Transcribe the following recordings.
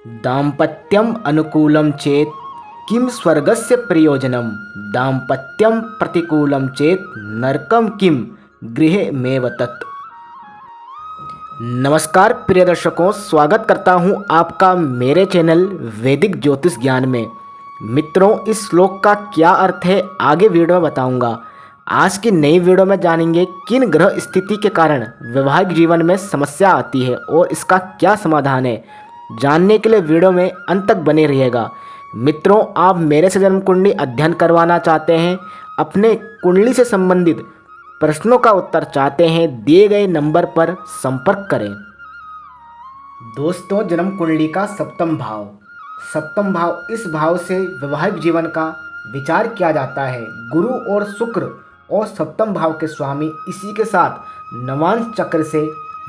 दाम्पत्यम अनुकूलं चेत किम स्वर्गस्य प्रयोजनम दाम्पत्यम प्रतिकूलं चेत नरकम किम गृहमेव तत्। नमस्कार प्रिय दर्शकों, स्वागत करता हूं आपका मेरे चैनल वैदिक ज्योतिष ज्ञान में। मित्रों, इस श्लोक का क्या अर्थ है आगे वीडियो में बताऊंगा। आज की नई वीडियो में जानेंगे किन ग्रह स्थिति के कारण वैवाहिक जीवन में समस्या आती है और इसका क्या समाधान है। जानने के लिए वीडियो में अंत तक बने रहिएगा। मित्रों, आप मेरे से जन्म कुंडली अध्ययन करवाना चाहते हैं, अपने कुंडली से संबंधित प्रश्नों का उत्तर चाहते हैं, दिए गए नंबर पर संपर्क करें। दोस्तों, जन्म कुंडली का सप्तम भाव, इस भाव से वैवाहिक जीवन का विचार किया जाता है। गुरु और शुक्र और सप्तम भाव के स्वामी, इसी के साथ नवांश चक्र से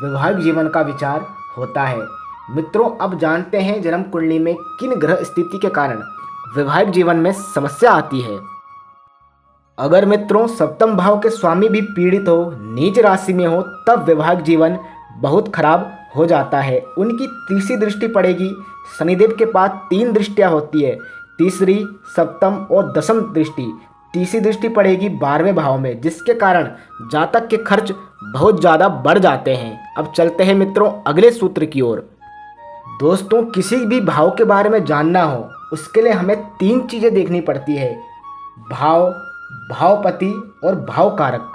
वैवाहिक जीवन का विचार होता है। मित्रों, अब जानते हैं जन्म कुंडली में किन ग्रह स्थिति के कारण वैवाहिक जीवन में समस्या आती है। अगर मित्रों सप्तम भाव के स्वामी भी पीड़ित हो, नीच राशि में हो, तब वैवाहिक जीवन बहुत खराब हो जाता है। उनकी तीसरी दृष्टि पड़ेगी। शनिदेव के पास 3 दृष्टियां होती है, तीसरी, सप्तम और दशम दृष्टि। तीसरी दृष्टि पड़ेगी 12वें भाव में, जिसके कारण जातक के खर्च बहुत ज़्यादा बढ़ जाते हैं। अब चलते हैं मित्रों अगले सूत्र की ओर। दोस्तों, किसी भी भाव के बारे में जानना हो, उसके लिए हमें 3 चीज़ें देखनी पड़ती है: भाव, भावपति और भावकारक।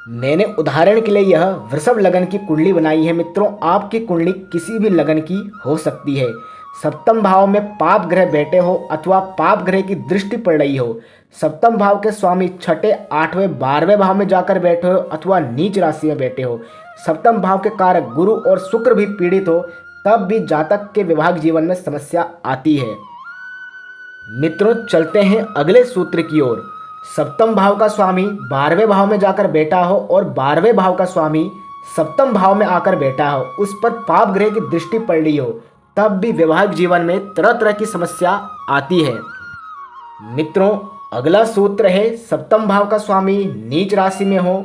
मैंने उदाहरण के लिए यह वृषभ लगन की कुंडली बनाई है। मित्रों, आपकी कुंडली किसी भी लगन की हो सकती है। सप्तम भाव में पाप ग्रह बैठे हो अथवा पाप ग्रह की दृष्टि पड़ रही हो, सप्तम भाव के स्वामी छठे, 8वें, 12वें भाव में जाकर बैठे हो अथवा नीच राशि में बैठे हो, सप्तम भाव के कारक गुरु और शुक्र भी पीड़ित हो, तब भी जातक के वैवाहिक जीवन में समस्या आती है। मित्रों, चलते हैं अगले सूत्र की ओर। सप्तम भाव का स्वामी 12वें भाव में जाकर बैठा हो और 12वें भाव का स्वामी सप्तम भाव में आकर बैठा हो, उस पर पाप ग्रह की दृष्टि पड़ रही हो, तब भी वैवाहिक जीवन में तरह तरह की समस्या आती है। मित्रों, अगला सूत्र है सप्तम भाव का स्वामी नीच राशि में हो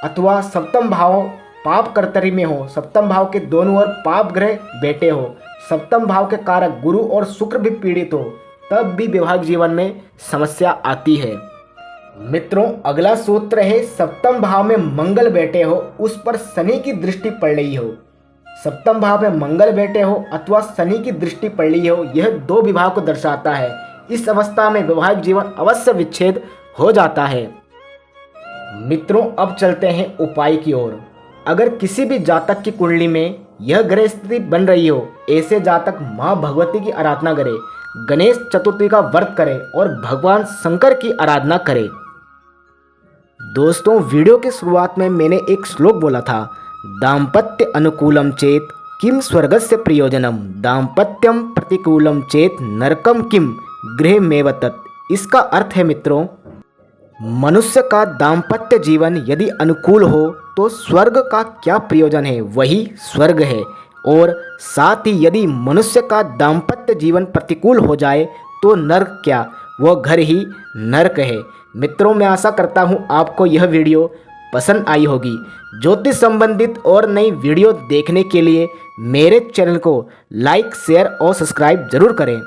अथवा सप्तम भाव पाप कर्तरी में हो, सप्तम भाव के दोनों ओर पाप ग्रह बैठे हो, सप्तम भाव के कारक गुरु और शुक्र भी पीड़ित हो, तब भी वैवाहिक जीवन में समस्या आती है। मित्रों, अगला सूत्र है सप्तम भाव में मंगल बैठे हो, उस पर शनि की दृष्टि पड़ रही हो। सप्तम भाव में मंगल बैठे हो अथवा शनि की दृष्टि पड़ रही हो, यह 2 विभाग को दर्शाता है। इस अवस्था में वैवाहिक जीवन अवश्य विच्छेद हो जाता है। मित्रों, अब चलते हैं उपाय की ओर। अगर किसी भी जातक की कुंडली में यह ग्रह स्थिति बन रही हो, ऐसे जातक माँ भगवती की आराधना करे, गणेश चतुर्थी का व्रत करे और भगवान शंकर की आराधना करे। दोस्तों, वीडियो की शुरुआत में मैंने एक श्लोक बोला था, दाम्पत्य अनुकूलम चेत किम स्वर्गस्य प्रयोजनम दाम्पत्यम प्रतिकूलम चेत नरकम किम गृहमेव तत्। इसका अर्थ है मित्रों, मनुष्य का दाम्पत्य जीवन यदि अनुकूल हो तो स्वर्ग का क्या प्रयोजन है, वही स्वर्ग है। और साथ ही यदि मनुष्य का दाम्पत्य जीवन प्रतिकूल हो जाए तो नर्क क्या, वह घर ही नर्क है। मित्रों, मैं आशा करता हूँ आपको यह वीडियो पसंद आई होगी। ज्योतिष संबंधित और नई वीडियो देखने के लिए मेरे चैनल को लाइक, शेयर और सब्सक्राइब जरूर करें।